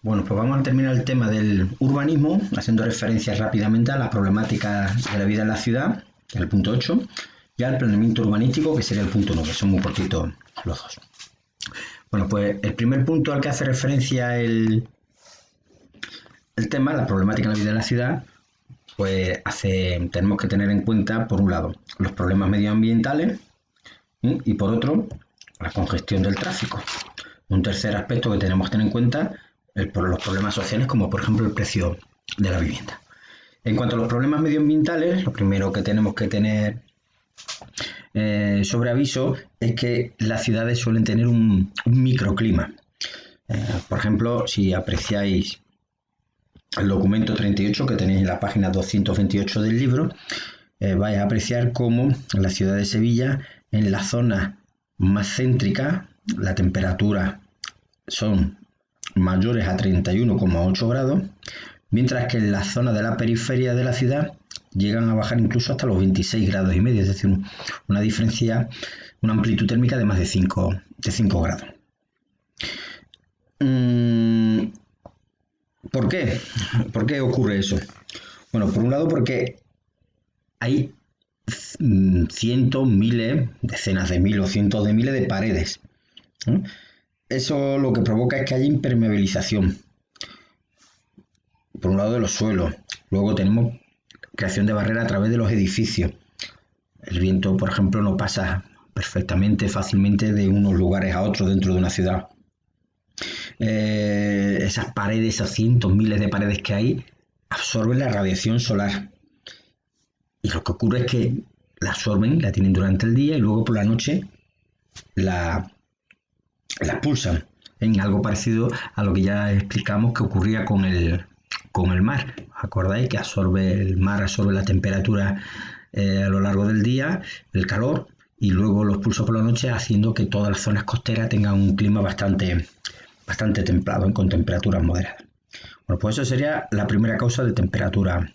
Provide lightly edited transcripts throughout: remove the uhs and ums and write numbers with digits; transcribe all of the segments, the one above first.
Bueno, pues vamos a terminar el tema del urbanismo, haciendo referencia rápidamente a la problemática de la vida en la ciudad, que es el punto 8, y al planeamiento urbanístico, que sería el punto 9, son muy cortitos los dos. Bueno, pues el primer punto al que hace referencia el tema, la problemática de la vida en la ciudad, pues tenemos que tener en cuenta, por un lado, los problemas medioambientales y por otro, la congestión del tráfico. Un tercer aspecto que tenemos que tener en cuenta por los problemas sociales, como por ejemplo el precio de la vivienda. En cuanto a los problemas medioambientales, lo primero que tenemos que tener sobre aviso es que las ciudades suelen tener un microclima. Por ejemplo, si apreciáis el documento 38 que tenéis en la página 228 del libro, vais a apreciar cómo en la ciudad de Sevilla, en la zona más céntrica, la temperatura son mayores a 31,8 grados, mientras que en la zona de la periferia de la ciudad llegan a bajar incluso hasta los 26 grados y medio, es decir, una diferencia, una amplitud térmica de más de 5 grados. ¿Por qué? ¿Por qué ocurre eso? Bueno, por un lado porque hay cientos, miles, decenas de miles o cientos de miles de paredes. Eso lo que provoca es que haya impermeabilización, por un lado de los suelos. Luego tenemos creación de barreras a través de los edificios. El viento, por ejemplo, no pasa perfectamente, fácilmente de unos lugares a otros dentro de una ciudad. Esas paredes, esos cientos, miles de paredes que hay, absorben la radiación solar. Y lo que ocurre es que la absorben, la tienen durante el día y luego por la noche la expulsan, en algo parecido a lo que ya explicamos que ocurría con el mar. ¿Os acordáis que el mar absorbe la temperatura a lo largo del día, el calor, y luego lo expulsa por la noche, haciendo que todas las zonas costeras tengan un clima bastante templado, con temperaturas moderadas? Bueno, pues eso sería la primera causa de temperatura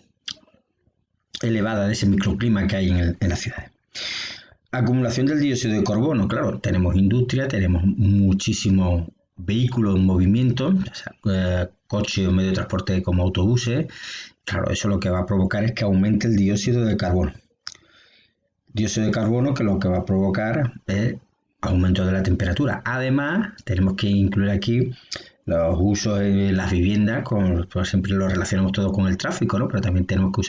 elevada, de ese microclima que hay en las ciudades. Acumulación del dióxido de carbono. Claro, tenemos industria, tenemos muchísimos vehículos en movimiento, coches o medios de transporte como autobuses. Claro, eso lo que va a provocar es que aumente el dióxido de carbono. Dióxido de carbono que lo que va a provocar es aumento de la temperatura. Además, tenemos que incluir aquí los usos en las viviendas, pues siempre lo relacionamos todo con el tráfico, ¿no? Pero también tenemos que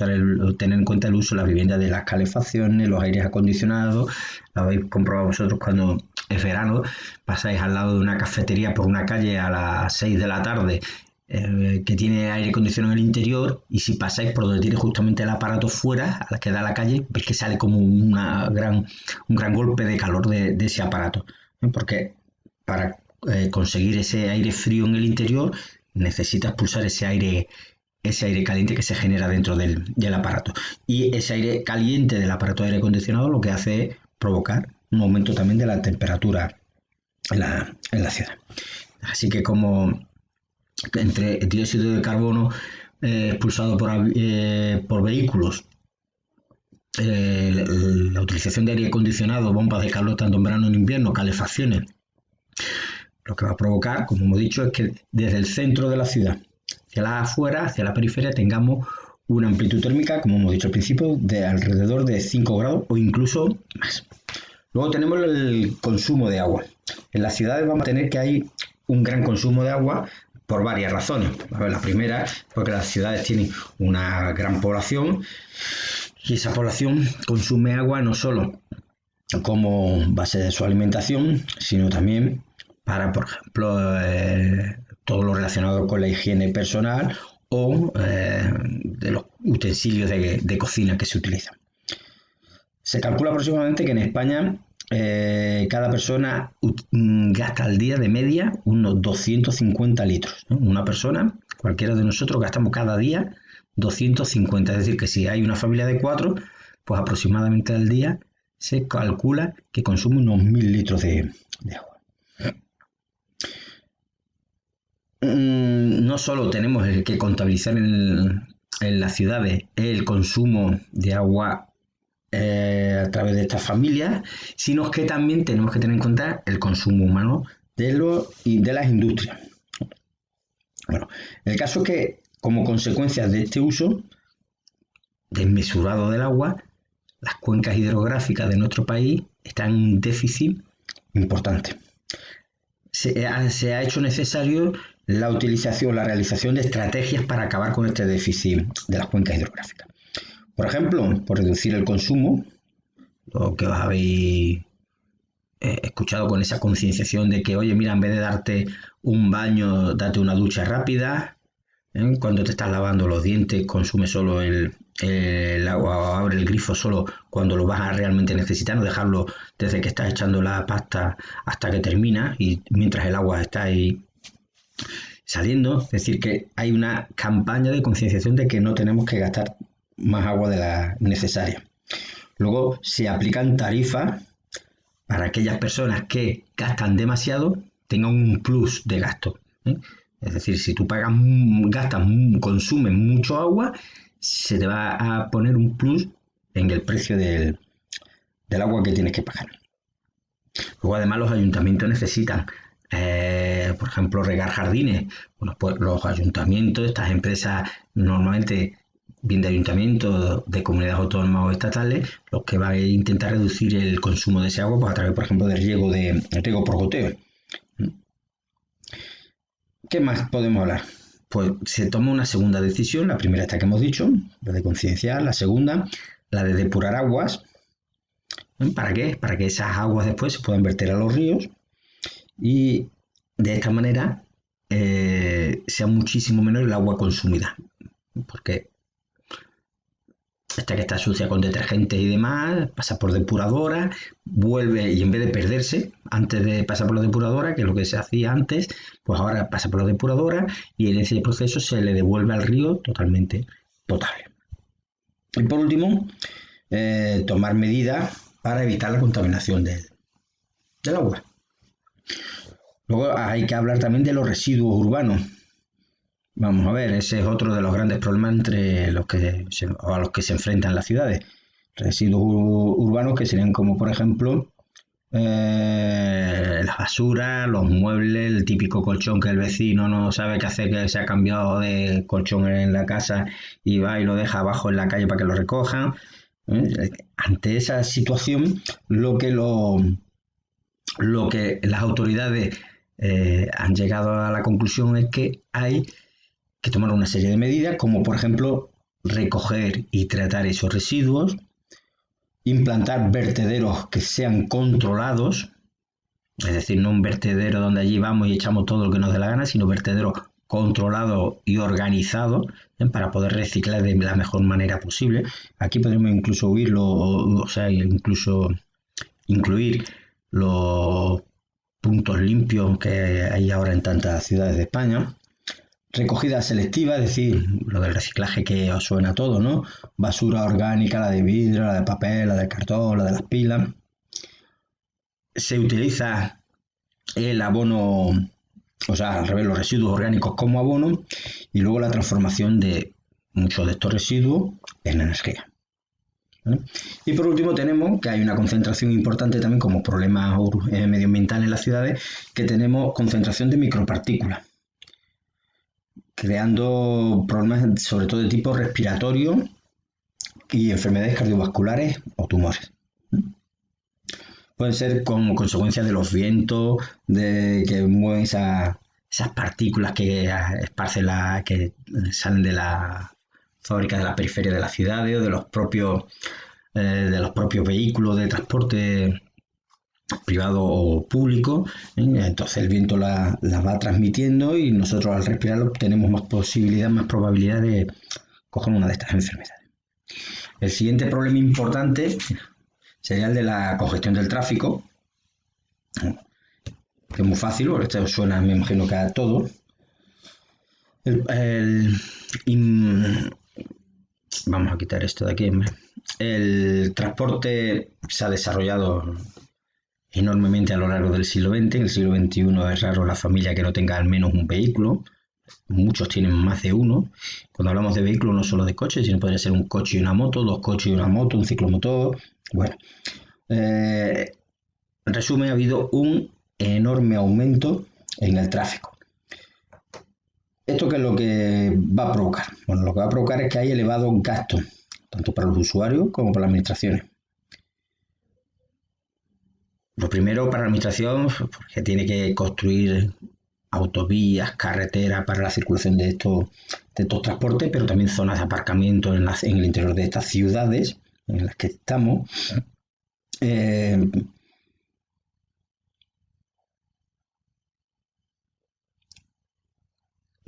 tener en cuenta el uso de las viviendas de las calefacciones, los aires acondicionados. Lo habéis comprobado vosotros cuando es verano, pasáis al lado de una cafetería por una calle a las 6 de la tarde que tiene aire acondicionado en el interior, y si pasáis por donde tiene justamente el aparato fuera, a la que da la calle, veis que sale como un gran golpe de calor de ese aparato, ¿no? Porque para conseguir ese aire frío en el interior necesitas expulsar ese aire caliente que se genera dentro del aparato, y ese aire caliente del aparato de aire acondicionado lo que hace es provocar un aumento también de la temperatura en la ciudad. Así que como entre dióxido de carbono expulsado por vehículos, la utilización de aire acondicionado, bombas de calor tanto en verano como en invierno, calefacciones, lo que va a provocar, como hemos dicho, es que desde el centro de la ciudad hacia las afueras, hacia la periferia, tengamos una amplitud térmica, como hemos dicho al principio, de alrededor de 5 grados o incluso más. Luego tenemos el consumo de agua. En las ciudades vamos a tener que hay un gran consumo de agua por varias razones. A ver, la primera, porque las ciudades tienen una gran población y esa población consume agua no solo como base de su alimentación, sino también para, por ejemplo, todo lo relacionado con la higiene personal o de los utensilios de cocina que se utilizan. Se calcula aproximadamente que en España cada persona gasta al día de media unos 250 litros, ¿no? Una persona, cualquiera de nosotros, gastamos cada día 250. Es decir, que si hay una familia de 4, pues aproximadamente al día se calcula que consume unos 1000 litros de agua. No solo tenemos que contabilizar en las ciudades el consumo de agua a través de estas familias, sino que también tenemos que tener en cuenta el consumo humano de las industrias. Bueno, El caso es que, como consecuencia de este uso desmesurado del agua, las cuencas hidrográficas de nuestro país están en un déficit importante. Se ha hecho necesario la utilización, la realización de estrategias para acabar con este déficit de las cuencas hidrográficas. Por ejemplo, por reducir el consumo, lo que os habéis escuchado con esa concienciación de que, oye, mira, en vez de darte un baño, date una ducha rápida. Cuando te estás lavando los dientes, consume solo el agua, o abre el grifo solo cuando lo vas a realmente necesitar, no dejarlo desde que estás echando la pasta hasta que termina y mientras el agua está ahí saliendo. Es decir, que hay una campaña de concienciación de que no tenemos que gastar más agua de la necesaria. Luego se aplican tarifas para aquellas personas que gastan demasiado, tengan un plus de gasto. Es decir, si tú consumes mucho agua, se te va a poner un plus en el precio del agua que tienes que pagar. Luego, además, los ayuntamientos necesitan, por ejemplo, regar jardines. Bueno, pues los ayuntamientos, estas empresas normalmente bien de ayuntamientos, de comunidades autónomas o estatales, los que van a intentar reducir el consumo de ese agua, pues a través, por ejemplo, del riego por goteo. ¿Qué más podemos hablar? Pues se toma una segunda decisión, la primera esta que hemos dicho, la de concienciar, la segunda, la de depurar aguas. ¿Para qué? Para que esas aguas después se puedan verter a los ríos y de esta manera sea muchísimo menor el agua consumida. Porque esta que está sucia con detergentes y demás, pasa por depuradora, vuelve y en vez de perderse antes de pasar por la depuradora, que es lo que se hacía antes, pues ahora pasa por la depuradora y en ese proceso se le devuelve al río totalmente potable. Y por último, tomar medidas para evitar la contaminación del agua. Luego hay que hablar también de los residuos urbanos. Vamos a ver, ese es otro de los grandes problemas entre a los que se enfrentan las ciudades. Residuos urbanos que serían como, por ejemplo, la basura, los muebles, el típico colchón que el vecino no sabe qué hacer, que se ha cambiado de colchón en la casa y va y lo deja abajo en la calle para que lo recojan. Ante esa situación, lo que las autoridades han llegado a la conclusión es que hay que tomar una serie de medidas, como por ejemplo recoger y tratar esos residuos, implantar vertederos que sean controlados, es decir, no un vertedero donde allí vamos y echamos todo lo que nos dé la gana, sino vertederos controlados y organizados para poder reciclar de la mejor manera posible. Aquí podemos incluso incluir los puntos limpios que hay ahora en tantas ciudades de España. Recogida selectiva, es decir, lo del reciclaje que os suena a todo, ¿no? Basura orgánica, la de vidrio, la de papel, la de cartón, la de las pilas. Se utiliza el abono, o sea, al revés, los residuos orgánicos como abono y luego la transformación de muchos de estos residuos en energía. ¿Vale? Y por último tenemos que hay una concentración importante también como problema medioambiental en las ciudades, que tenemos concentración de micropartículas, creando problemas sobre todo de tipo respiratorio y enfermedades cardiovasculares o tumores. Pueden ser como consecuencia de los vientos, de que mueven esas partículas que esparcen que salen de la fábrica de la periferia de las ciudades o de los propios vehículos de transporte privado o público. Entonces el viento las va transmitiendo y nosotros al respirarlo tenemos más probabilidad de coger una de estas enfermedades. El siguiente problema importante sería el de la congestión del tráfico, que es muy fácil, porque esto suena, me imagino, que a todo. Vamos a quitar esto de aquí. El transporte se ha desarrollado enormemente a lo largo del siglo XX. En el siglo XXI es raro la familia que no tenga al menos un vehículo. Muchos tienen más de uno. Cuando hablamos de vehículos no solo de coches, sino podría ser un coche y una moto, dos coches y una moto, un ciclomotor. Bueno, en resumen, ha habido un enorme aumento en el tráfico. ¿Esto qué es lo que va a provocar? Bueno, lo que va a provocar es que hay elevados gastos, tanto para los usuarios como para las administraciones. Lo primero para la administración, porque tiene que construir autovías, carreteras para la circulación de estos transportes, pero también zonas de aparcamiento en el interior de estas ciudades en las que estamos. Eh,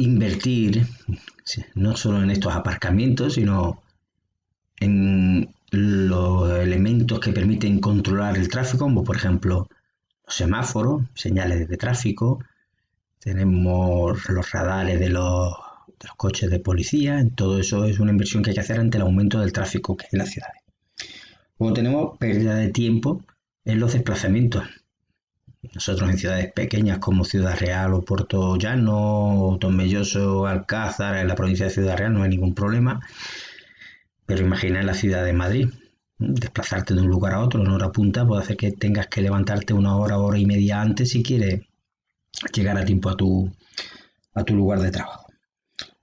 Invertir no solo en estos aparcamientos, sino en los elementos que permiten controlar el tráfico, como por ejemplo los semáforos, señales de tráfico, tenemos los radares de los coches de policía, todo eso es una inversión que hay que hacer ante el aumento del tráfico que hay en las ciudades. Luego tenemos pérdida de tiempo en los desplazamientos. Nosotros en ciudades pequeñas como Ciudad Real o Puerto Llano, Tomelloso, Alcázar, en la provincia de Ciudad Real no hay ningún problema, pero imagina en la ciudad de Madrid, desplazarte de un lugar a otro en hora punta puede hacer que tengas que levantarte una hora y media antes si quieres llegar a tiempo a tu lugar de trabajo.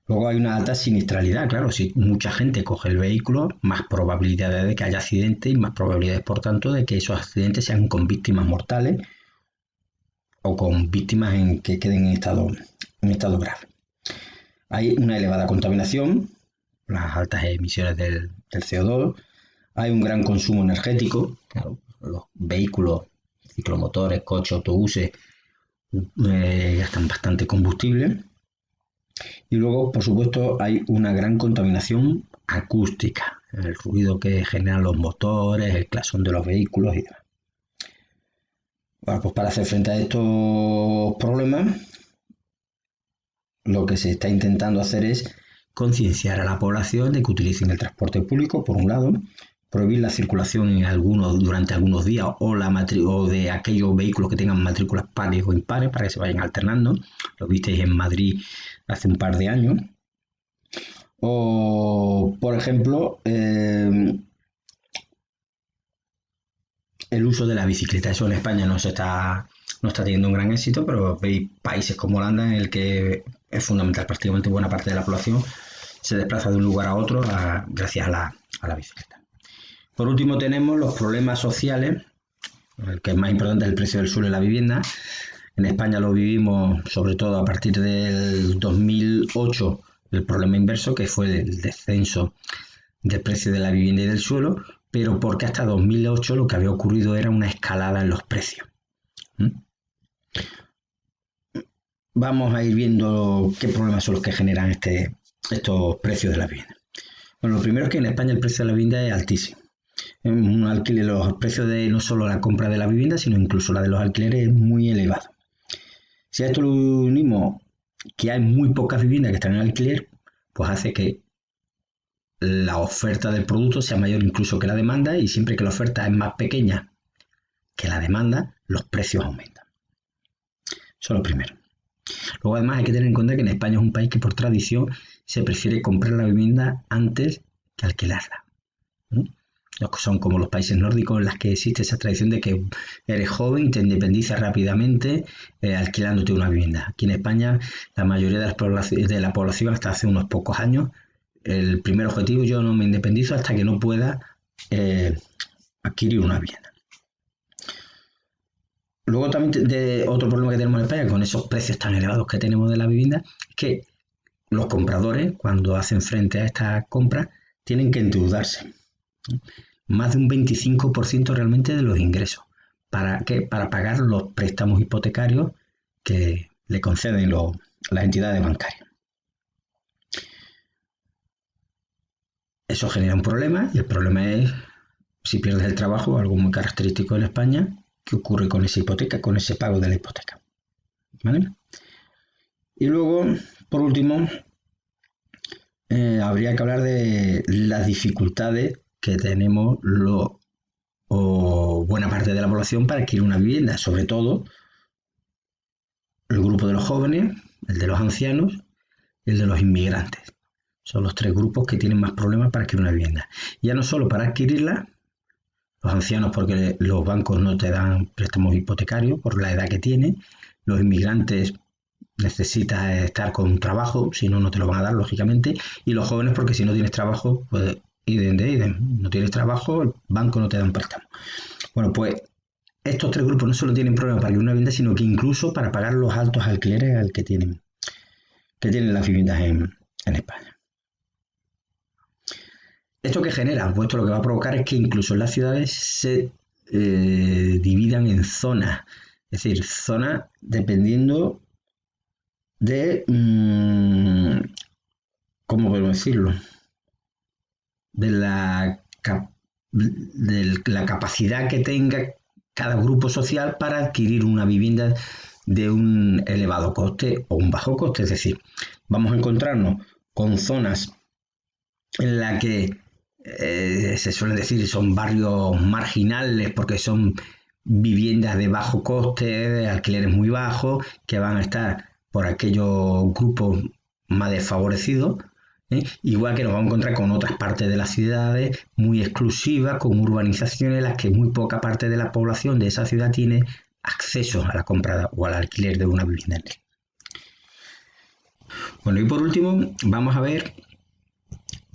Luego hay una alta siniestralidad, claro, si mucha gente coge el vehículo, más probabilidades de que haya accidentes y más probabilidades, por tanto, de que esos accidentes sean con víctimas mortales o con víctimas que queden en estado grave. Hay una elevada contaminación, las altas emisiones del CO2, hay un gran consumo energético, claro, los vehículos, ciclomotores, coches, autobuses gastan bastante combustible. Y luego, por supuesto, hay una gran contaminación acústica, el ruido que generan los motores, el clasón de los vehículos y demás. Bueno, pues para hacer frente a estos problemas, lo que se está intentando hacer es concienciar a la población de que utilicen el transporte público, por un lado, prohibir la circulación durante algunos días o de aquellos vehículos que tengan matrículas pares o impares para que se vayan alternando. Lo visteis en Madrid hace un par de años. O, por ejemplo, el uso de la bicicleta. Eso en España no está teniendo un gran éxito, pero veis países como Holanda en el que es fundamental, prácticamente buena parte de la población se desplaza de un lugar a otro gracias a la bicicleta. Por último tenemos los problemas sociales, el que es más importante es el precio del suelo y la vivienda. En España lo vivimos sobre todo a partir del 2008, el problema inverso, que fue el descenso del precio de la vivienda y del suelo, pero porque hasta 2008 lo que había ocurrido era una escalada en los precios. Vamos a ir viendo qué problemas son los que generan estos precios de la vivienda. Bueno, lo primero es que en España el precio de la vivienda es altísimo. En un alquiler, los precios de no solo la compra de la vivienda, sino incluso la de los alquileres es muy elevado. Si a esto lo unimos que hay muy pocas viviendas que están en alquiler, pues hace que la oferta del producto sea mayor incluso que la demanda, y siempre que la oferta es más pequeña que la demanda, los precios aumentan. Eso es lo primero. Luego además hay que tener en cuenta que en España es un país que por tradición se prefiere comprar la vivienda antes que alquilarla. Son como los países nórdicos en los que existe esa tradición de que eres joven y te independizas rápidamente alquilándote una vivienda. Aquí en España la mayoría de la población hasta hace unos pocos años, el primer objetivo: yo no me independizo hasta que no pueda adquirir una vivienda. Luego también otro problema que tenemos en España con esos precios tan elevados que tenemos de la vivienda es que los compradores, cuando hacen frente a esta compra, tienen que endeudarse. Más de un 25% realmente de los ingresos. ¿Para qué? Para pagar los préstamos hipotecarios que le conceden las entidades bancarias. Eso genera un problema, y el problema es, si pierdes el trabajo, algo muy característico en España, ¿qué ocurre con esa hipoteca, con ese pago de la hipoteca? ¿Vale? Y luego, por último, habría que hablar de las dificultades que tenemos buena parte de la población para adquirir una vivienda, sobre todo el grupo de los jóvenes, el de los ancianos y el de los inmigrantes. Son los tres grupos que tienen más problemas para adquirir una vivienda. Ya no solo para adquirirla, los ancianos porque los bancos no te dan préstamos hipotecarios por la edad que tienen, los inmigrantes necesitas estar con un trabajo, si no, no te lo van a dar, lógicamente. Y los jóvenes, porque si no tienes trabajo, pues idem de idem. No tienes trabajo, el banco no te da un préstamo. Bueno, pues estos tres grupos no solo tienen problemas para una vivienda, sino que incluso para pagar los altos alquileres que tienen las viviendas en España. ¿Esto qué genera? Pues esto lo que va a provocar es que incluso en las ciudades se dividan en zonas. Es decir, zonas dependiendo de, ¿cómo podemos decirlo? De la capacidad que tenga cada grupo social para adquirir una vivienda de un elevado coste o un bajo coste. Es decir, vamos a encontrarnos con zonas en las que se suele decir son barrios marginales porque son viviendas de bajo coste, de alquileres muy bajos, que van a estar por aquellos grupos más desfavorecidos. Igual que nos vamos a encontrar con otras partes de las ciudades muy exclusivas, con urbanizaciones en las que muy poca parte de la población de esa ciudad tiene acceso a la compra o al alquiler de una vivienda. Bueno, y por último vamos a ver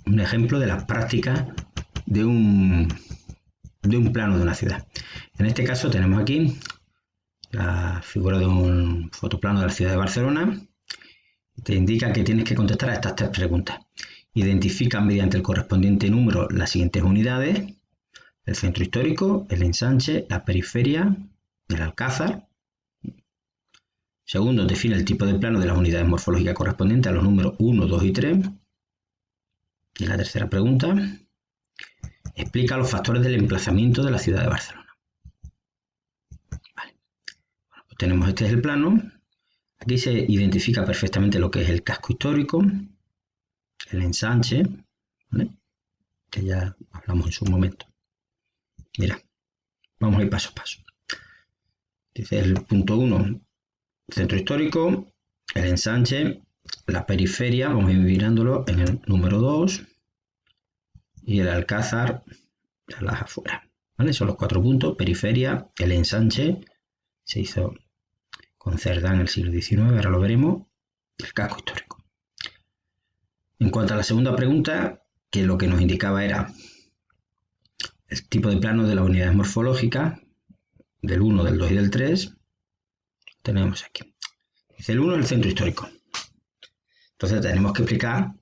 un ejemplo de las prácticas de un plano de una ciudad. En este caso tenemos aquí la figura de un fotoplano de la ciudad de Barcelona. Te indica que tienes que contestar a estas tres preguntas. Identifica mediante el correspondiente número las siguientes unidades: el centro histórico, el ensanche, la periferia, el alcázar. Segundo, define el tipo de plano de las unidades morfológicas correspondientes a los números 1, 2 y 3. Y la tercera pregunta, explica los factores del emplazamiento de la ciudad de Barcelona. Vale. Bueno, pues tenemos este es el plano. Aquí se identifica perfectamente lo que es el casco histórico, el ensanche, ¿vale?, que ya hablamos en su momento. Mira, vamos a ir paso a paso. Dice el punto 1, centro histórico, el ensanche, la periferia, vamos a ir mirándolo en el número 2, y el alcázar a las afueras. ¿Vale? Son los 4 puntos: periferia, el ensanche, se hizo con Cerdá en el siglo XIX, ahora lo veremos, el casco histórico. En cuanto a la segunda pregunta, que lo que nos indicaba era el tipo de plano de las unidades morfológicas, del 1, del 2 y del 3, tenemos aquí. Dice el 1 es el centro histórico. Entonces tenemos que explicar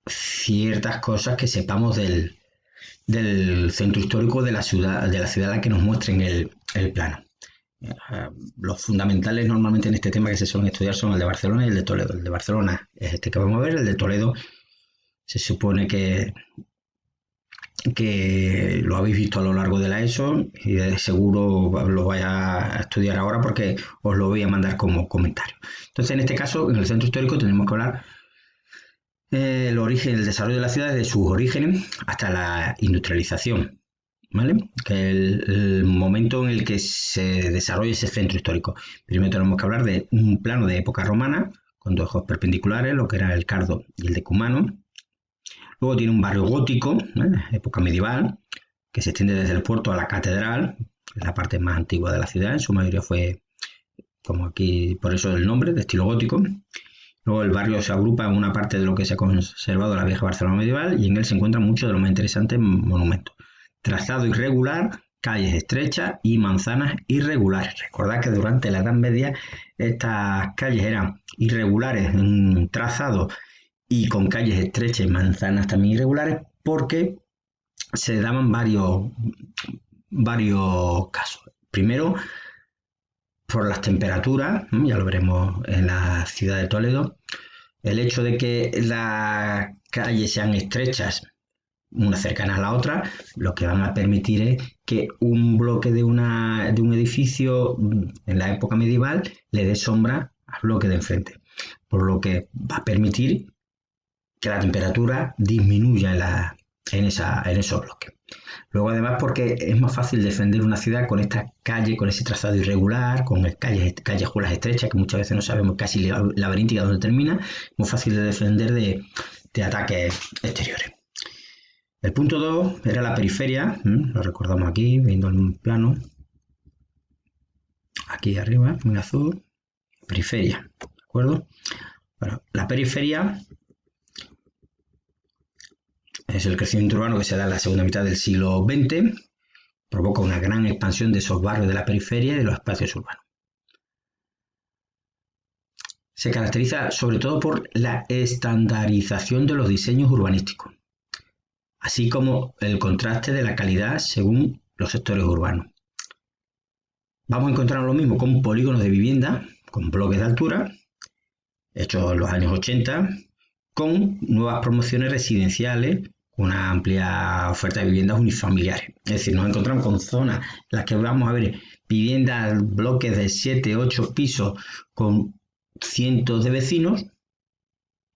ciertas cosas que sepamos del centro histórico de la ciudad a la que nos muestren el plano. Los fundamentales normalmente en este tema que se suelen estudiar son el de Barcelona y el de Toledo. El de Barcelona es este que vamos a ver, el de Toledo se supone que lo habéis visto a lo largo de la ESO y de seguro lo vais a estudiar ahora porque os lo voy a mandar como comentario. Entonces, en este caso, en el centro histórico tenemos que hablar el origen, el desarrollo de la ciudad desde sus orígenes hasta la industrialización, ¿vale? Que el momento en el que se desarrolla ese centro histórico. Primero tenemos que hablar de un plano de época romana con dos ojos perpendiculares, lo que era el Cardo y el Decumano. Luego tiene un barrio gótico, época medieval, que se extiende desde el puerto a la catedral, la parte más antigua de la ciudad. En su mayoría fue, como aquí, por eso el nombre, de estilo gótico. Luego el barrio se agrupa en una parte de lo que se ha conservado de la vieja Barcelona medieval y en él se encuentran muchos de los más interesantes monumentos. Trazado irregular, calles estrechas y manzanas irregulares. Recordad que durante la Edad Media estas calles eran irregulares en trazado y con calles estrechas y manzanas también irregulares porque se daban varios casos. Primero, por las temperaturas, ya lo veremos en la ciudad de Toledo, el hecho de que las calles sean estrechas, unas cercanas a la otra, lo que van a permitir es que un bloque de un edificio en la época medieval le dé sombra al bloque de enfrente, por lo que va a permitir que la temperatura disminuya en esos bloques. Luego, además, porque es más fácil defender una ciudad con esta calle, con ese trazado irregular, con callejuelas estrechas, que muchas veces no sabemos casi laberíntica dónde termina, muy fácil de defender de ataques exteriores. El punto 2 era la periferia, lo recordamos aquí, viendo el plano, aquí arriba, en azul, periferia, ¿de acuerdo? Bueno, la periferia es el crecimiento urbano que se da en la segunda mitad del siglo XX, provoca una gran expansión de esos barrios de la periferia y de los espacios urbanos. Se caracteriza sobre todo por la estandarización de los diseños urbanísticos, así como el contraste de la calidad según los sectores urbanos. Vamos a encontrar lo mismo con polígonos de vivienda, con bloques de altura, hechos en los años 80, con nuevas promociones residenciales, una amplia oferta de viviendas unifamiliares. Es decir, nos encontramos con zonas en las que vamos a ver viviendas, bloques de 7, 8 pisos con cientos de vecinos,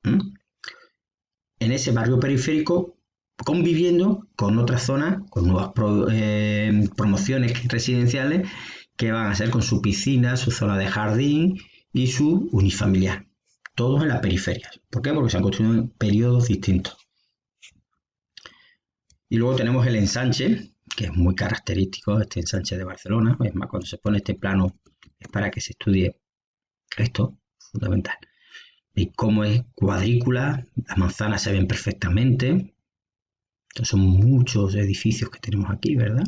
en ese barrio periférico, conviviendo con otras zonas, con nuevas promociones residenciales que van a ser con su piscina, su zona de jardín y su unifamiliar. Todos en las periferias. ¿Por qué? Porque se han construido en periodos distintos. Y luego tenemos el ensanche, que es muy característico, este ensanche de Barcelona. Es más, cuando se pone este plano es para que se estudie esto, fundamental. Y cómo es cuadrícula, las manzanas se ven perfectamente. Estos son muchos edificios que tenemos aquí, ¿verdad?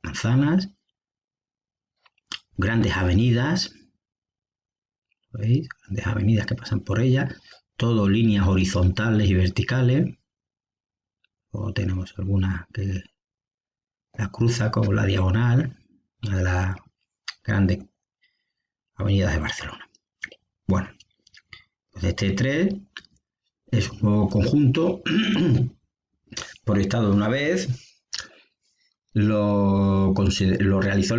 Manzanas, grandes avenidas, ¿veis? Grandes avenidas que pasan por ellas, todo líneas horizontales y verticales. O tenemos alguna que la cruza como la diagonal, una de las grandes avenidas de Barcelona. Bueno, pues este 3 es un nuevo conjunto proyectado de una vez. Lo realizó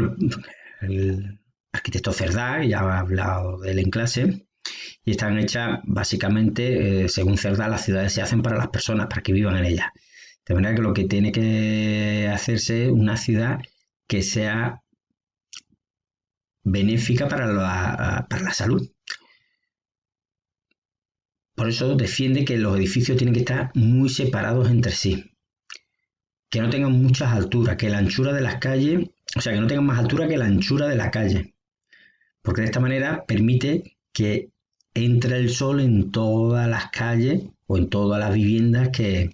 el arquitecto Cerdá, ya ha hablado de él en clase, y están hechas básicamente, según Cerdá, las ciudades se hacen para las personas, para que vivan en ellas. De manera que lo que tiene que hacerse es una ciudad que sea benéfica para la salud. Por eso defiende que los edificios tienen que estar muy separados entre sí, que no tengan muchas alturas, que la anchura de las calles, o sea, que no tengan más altura que la anchura de la calle, porque de esta manera permite que entre el sol en todas las calles o en todas las viviendas que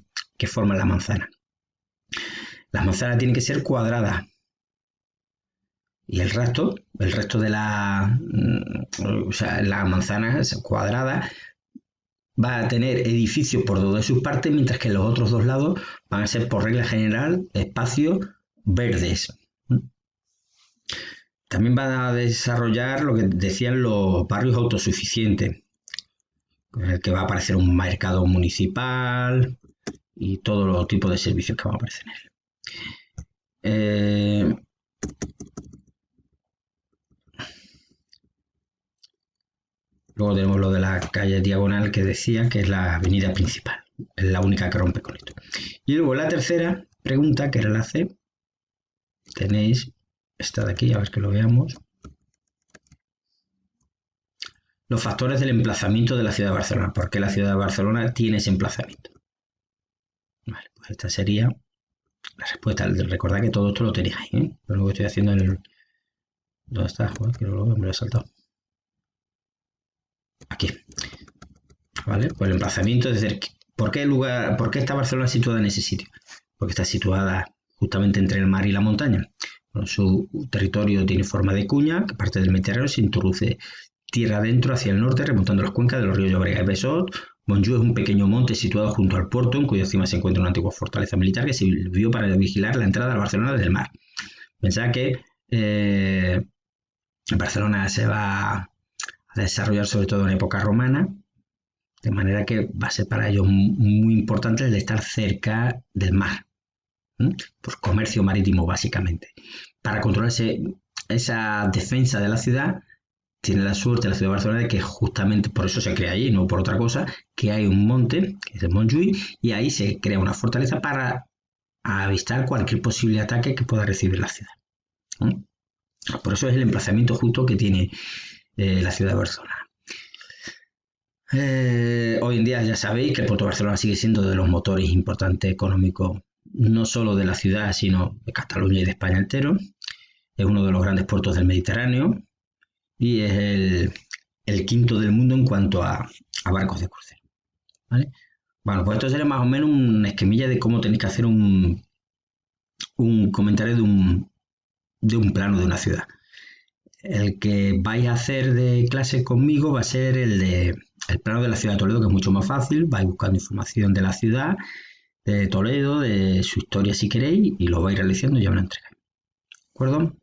forman la manzana. Las manzanas tienen que ser cuadradas y el resto de la manzana cuadrada va a tener edificios por dos de sus partes, mientras que los otros dos lados van a ser, por regla general, espacios verdes. También van a desarrollar lo que decían los barrios autosuficientes, en el que va a aparecer un mercado municipal y todos los tipos de servicios que van a aparecer en él. Luego tenemos lo de la calle diagonal que decía que es la avenida principal. Es la única que rompe con esto. Y luego la tercera pregunta, que era la C, tenéis esta de aquí, a ver que lo veamos. Los factores del emplazamiento de la ciudad de Barcelona. ¿Por qué la ciudad de Barcelona tiene ese emplazamiento? Vale, pues esta sería la respuesta. Recordad que todo esto lo tenéis ahí, ¿eh? Pero lo que estoy haciendo en el... ¿Dónde está? Joder, que no lo veo, me lo he saltado. Aquí. ¿Vale? Pues el emplazamiento es decir, ¿por qué está Barcelona situada en ese sitio? Porque está situada justamente entre el mar y la montaña. Bueno, su territorio tiene forma de cuña, que parte del Mediterráneo se introduce tierra adentro hacia el norte, remontando las cuencas de los ríos Llobregat y Besòs. Montjuïc es un pequeño monte situado junto al puerto, en cuya cima se encuentra una antigua fortaleza militar que sirvió para vigilar la entrada a Barcelona desde el mar. Pensad que Barcelona se va a desarrollar sobre todo en época romana, de manera que va a ser para ellos muy importante el de estar cerca del mar, por comercio marítimo básicamente. Para controlarse esa defensa de la ciudad, tiene la suerte la ciudad de Barcelona de que justamente por eso se crea allí, no por otra cosa, que hay un monte, que es el Montjuïc, y ahí se crea una fortaleza para avistar cualquier posible ataque que pueda recibir la ciudad. Por eso es el emplazamiento justo que tiene la ciudad de Barcelona. Hoy en día ya sabéis que el puerto de Barcelona sigue siendo de los motores importantes económicos, no solo de la ciudad, sino de Cataluña y de España entero. Es uno de los grandes puertos del Mediterráneo y es el quinto del mundo en cuanto a barcos de crucero. ¿Vale? Bueno, pues esto sería más o menos un esquemilla de cómo tenéis que hacer un comentario de un plano de una ciudad. El que vais a hacer de clase conmigo va a ser el plano de la ciudad de Toledo, que es mucho más fácil. Vais buscando información de la ciudad, de Toledo, de su historia si queréis, y lo vais realizando y ya me lo entregáis. ¿De acuerdo?